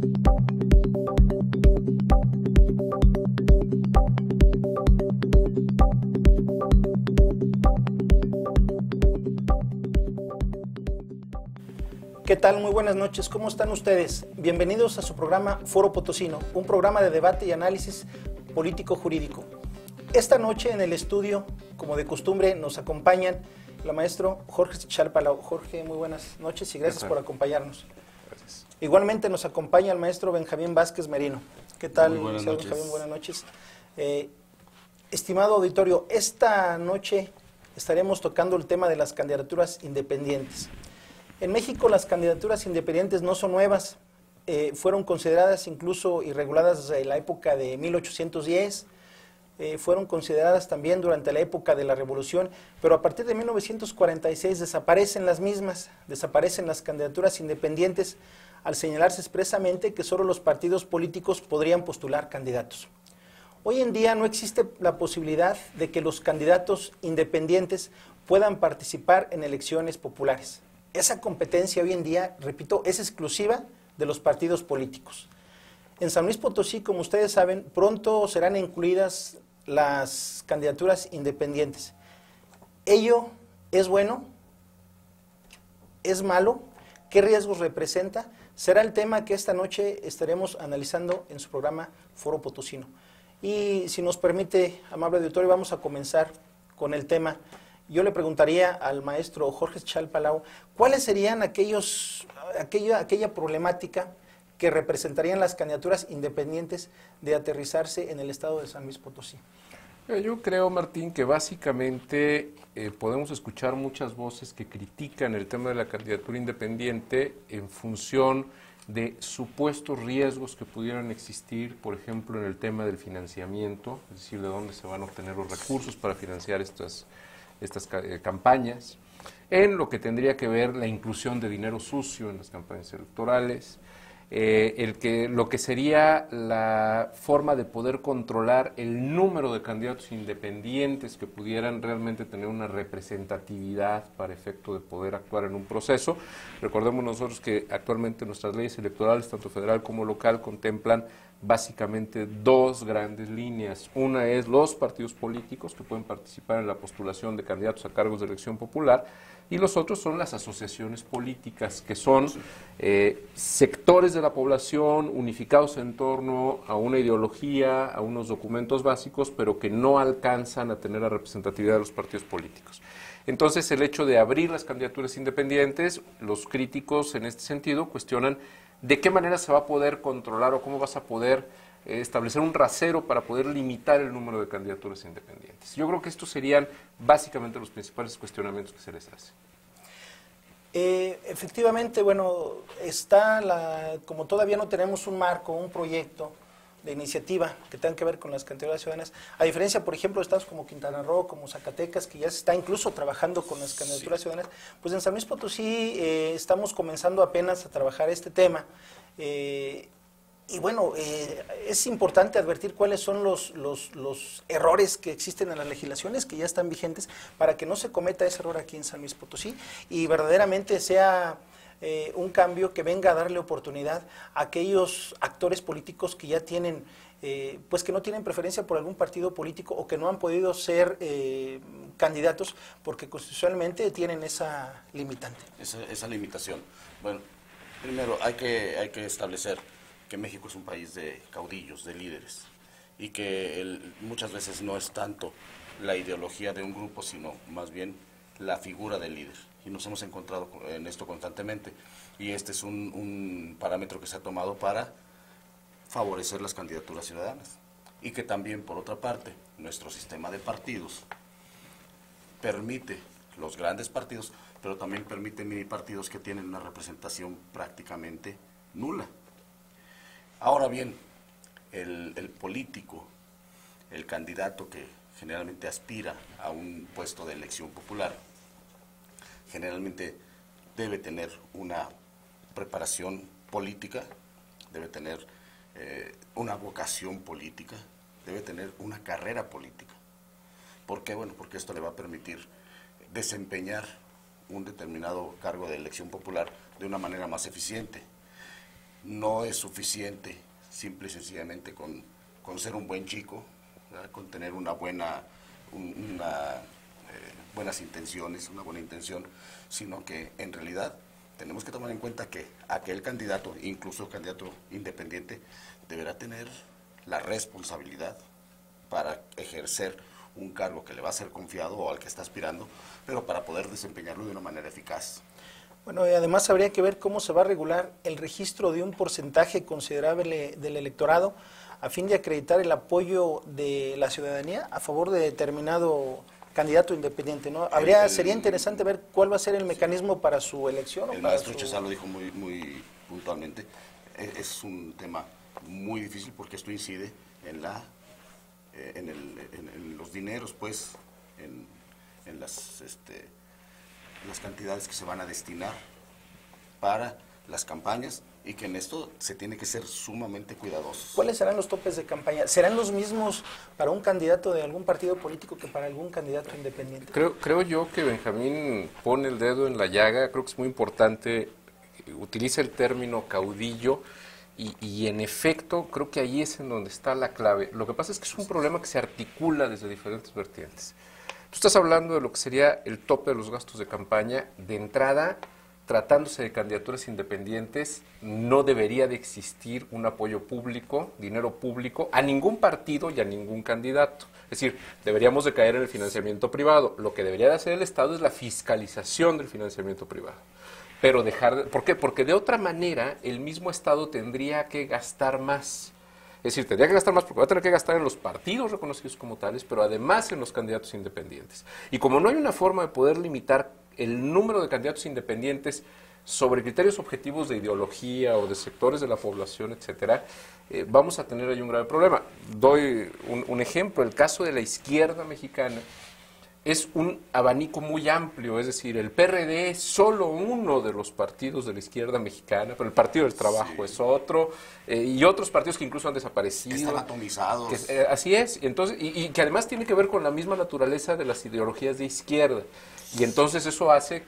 ¿Qué tal? Muy buenas noches. ¿Cómo están ustedes? Bienvenidos a su programa Foro Potosino, un programa de debate y análisis político-jurídico. Esta noche en el estudio, como de costumbre, nos acompañan la maestro Jorge Chalpalau. Jorge, muy buenas noches y gracias por acompañarnos. Gracias. Igualmente nos acompaña el maestro Benjamín Vázquez Merino. ¿Qué tal, buenas señor noches. Benjamín? Buenas noches. Estimado auditorio, esta noche estaremos tocando el tema de las candidaturas independientes. En México las candidaturas independientes no son nuevas, fueron consideradas incluso y reguladas desde la época de 1810, fueron consideradas también durante la época de la Revolución, pero a partir de 1946 desaparecen las mismas, desaparecen las candidaturas independientes al señalarse expresamente que solo los partidos políticos podrían postular candidatos. Hoy en día no existe la posibilidad de que los candidatos independientes puedan participar en elecciones populares. Esa competencia hoy en día, repito, es exclusiva de los partidos políticos. En San Luis Potosí, como ustedes saben, pronto serán incluidas las candidaturas independientes. ¿Ello es bueno? ¿Es malo? ¿Qué riesgos representa? Será el tema que esta noche estaremos analizando en su programa Foro Potosino. Y si nos permite, amable auditorio, vamos a comenzar con el tema. Yo le preguntaría al maestro Jorge Chalpalau, ¿cuáles serían aquella problemática que representarían las candidaturas independientes de aterrizarse en el estado de San Luis Potosí? Yo creo, Martín, que básicamente podemos escuchar muchas voces que critican el tema de la candidatura independiente en función de supuestos riesgos que pudieran existir, por ejemplo, en el tema del financiamiento, es decir, de dónde se van a obtener los recursos para financiar estas campañas, en lo que tendría que ver la inclusión de dinero sucio en las campañas electorales, lo que sería la forma de poder controlar el número de candidatos independientes que pudieran realmente tener una representatividad para efecto de poder actuar en un proceso. Recordemos nosotros que actualmente nuestras leyes electorales, tanto federal como local, contemplan básicamente dos grandes líneas. Una es los partidos políticos que pueden participar en la postulación de candidatos a cargos de elección popular, y los otros son las asociaciones políticas, que son sectores de la población unificados en torno a una ideología, a unos documentos básicos, pero que no alcanzan a tener la representatividad de los partidos políticos. Entonces, el hecho de abrir las candidaturas independientes, los críticos en este sentido cuestionan de qué manera se va a poder controlar o cómo vas a poder establecer un rasero para poder limitar el número de candidaturas independientes. Yo creo que estos serían básicamente los principales cuestionamientos que se les hace. Efectivamente, bueno, como todavía no tenemos un marco, un proyecto de iniciativa que tenga que ver con las candidaturas ciudadanas, a diferencia, por ejemplo, de estados como Quintana Roo, como Zacatecas, que ya se está incluso trabajando con las candidaturas ciudadanas, pues en San Luis Potosí estamos comenzando apenas a trabajar este tema. Y bueno, es importante advertir cuáles son los errores que existen en las legislaciones que ya están vigentes para que no se cometa ese error aquí en San Luis Potosí y verdaderamente sea un cambio que venga a darle oportunidad a aquellos actores políticos que ya tienen, pues que no tienen preferencia por algún partido político o que no han podido ser candidatos porque constitucionalmente tienen esa limitante. Esa limitación. Bueno, primero hay que establecer que México es un país de caudillos, de líderes, y que muchas veces no es tanto la ideología de un grupo, sino más bien la figura del líder. Y nos hemos encontrado en esto constantemente, y este es un parámetro que se ha tomado para favorecer las candidaturas ciudadanas. Y que también, por otra parte, nuestro sistema de partidos permite los grandes partidos, pero también permite mini partidos que tienen una representación prácticamente nula. Ahora bien, el político, el candidato que generalmente aspira a un puesto de elección popular, generalmente debe tener una preparación política, debe tener una vocación política, debe tener una carrera política. ¿Por qué? Bueno, porque esto le va a permitir desempeñar un determinado cargo de elección popular de una manera más eficiente. no es suficiente simple y sencillamente con ser un buen chico, ¿verdad? Con tener buenas intenciones, una buena intención, sino que en realidad tenemos que tomar en cuenta que aquel candidato, incluso candidato independiente, deberá tener la responsabilidad para ejercer un cargo que le va a ser confiado o al que está aspirando, pero para poder desempeñarlo de una manera eficaz. Bueno, y además habría que ver cómo se va a regular el registro de un porcentaje considerable del electorado a fin de acreditar el apoyo de la ciudadanía a favor de determinado candidato independiente, ¿no? Sería interesante ver cuál va a ser el mecanismo para su elección. El maestro Chesal lo dijo muy puntualmente. Es un tema muy difícil porque esto incide en los dineros, pues, en las cantidades que se van a destinar para las campañas, y que en esto se tiene que ser sumamente cuidadosos. ¿Cuáles serán los topes de campaña? ¿Serán los mismos para un candidato de algún partido político que para algún candidato independiente? Creo yo que Benjamín pone el dedo en la llaga. Creo que es muy importante, utiliza el término caudillo, y en efecto creo que ahí es en donde está la clave. Lo que pasa es que es un problema que se articula desde diferentes vertientes. Tú estás hablando de lo que sería el tope de los gastos de campaña. De entrada, tratándose de candidaturas independientes, no debería de existir un apoyo público, dinero público, a ningún partido y a ningún candidato. Es decir, deberíamos de caer en el financiamiento privado. Lo que debería de hacer el Estado es la fiscalización del financiamiento privado. Pero ¿por qué? Porque de otra manera el mismo Estado tendría que gastar más. Es decir, tendría que gastar más porque va a tener que gastar en los partidos reconocidos como tales, pero además en los candidatos independientes. Y como no hay una forma de poder limitar el número de candidatos independientes sobre criterios objetivos de ideología o de sectores de la población, etcétera, vamos a tener ahí un grave problema. Doy un ejemplo, el caso de la izquierda mexicana. Es un abanico muy amplio, es decir, el PRD es solo uno de los partidos de la izquierda mexicana, pero el Partido del Trabajo es otro, y otros partidos que incluso han desaparecido. Están atomizados. Así es, entonces, y que además tiene que ver con la misma naturaleza de las ideologías de izquierda. Y entonces eso hace,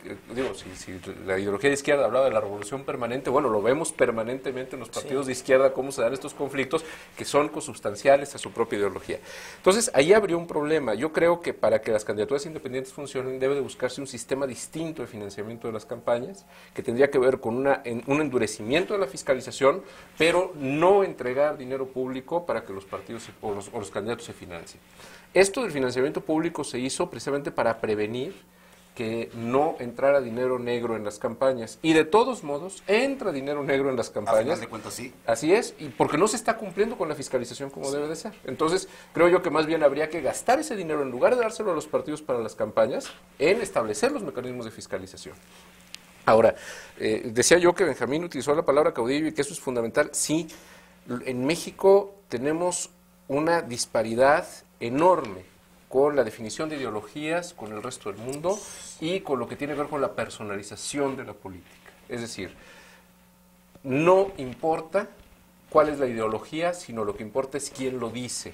si la ideología de izquierda hablaba de la revolución permanente, bueno, lo vemos permanentemente en los partidos de izquierda, cómo se dan estos conflictos que son consubstanciales a su propia ideología. Entonces, ahí habría un problema. Yo creo que para que las candidaturas independientes funcionen, debe de buscarse un sistema distinto de financiamiento de las campañas, que tendría que ver con un endurecimiento de la fiscalización, pero no entregar dinero público para que los partidos o los candidatos se financien. Esto del financiamiento público se hizo precisamente para prevenir que no entrara dinero negro en las campañas. Y de todos modos, entra dinero negro en las campañas. A final de cuentas, sí. Así es, y porque no se está cumpliendo con la fiscalización como debe de ser. Entonces, creo yo que más bien habría que gastar ese dinero, en lugar de dárselo a los partidos para las campañas, en establecer los mecanismos de fiscalización. Ahora, decía yo que Benjamín utilizó la palabra caudillo y que eso es fundamental. Sí, en México tenemos una disparidad enorme con la definición de ideologías con el resto del mundo y con lo que tiene que ver con la personalización de la política. Es decir, no importa cuál es la ideología, sino lo que importa es quién lo dice.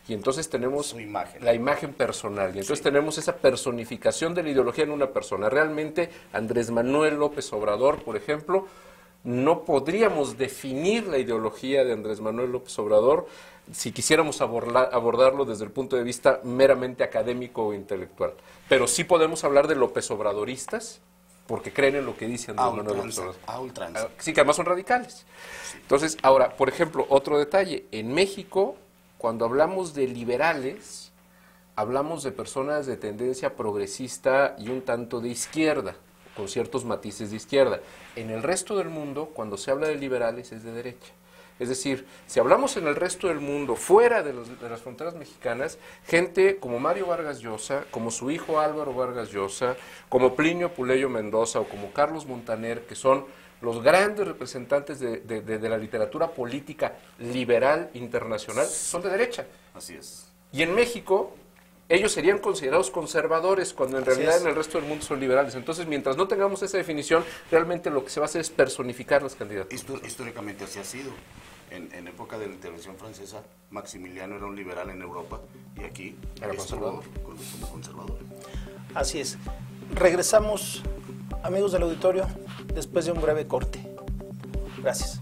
Y entonces tenemos la imagen personal. Y entonces tenemos esa personificación de la ideología en una persona. Realmente Andrés Manuel López Obrador, por ejemplo, no podríamos definir la ideología de Andrés Manuel López Obrador si quisiéramos abordarlo desde el punto de vista meramente académico o intelectual. Pero sí podemos hablar de López Obradoristas, porque creen en lo que dice Andrés Manuel López Obrador. A ultranza. Sí, que además son radicales. Entonces, ahora, por ejemplo, otro detalle. En México, cuando hablamos de liberales, hablamos de personas de tendencia progresista y un tanto de izquierda, con ciertos matices de izquierda. En el resto del mundo, cuando se habla de liberales, es de derecha. Es decir, si hablamos en el resto del mundo, fuera de las fronteras mexicanas, gente como Mario Vargas Llosa, como su hijo Álvaro Vargas Llosa, como Plinio Apuleyo Mendoza o como Carlos Montaner, que son los grandes representantes de la literatura política liberal internacional, son de derecha. Así es. Y en México, ellos serían considerados conservadores, cuando en realidad en el resto del mundo son liberales. Entonces, mientras no tengamos esa definición, realmente lo que se va a hacer es personificar las candidaturas. Históricamente así ha sido. En época de la intervención francesa, Maximiliano era un liberal en Europa y aquí era conservador. Como conservador. Así es. Regresamos, amigos del auditorio, después de un breve corte. Gracias.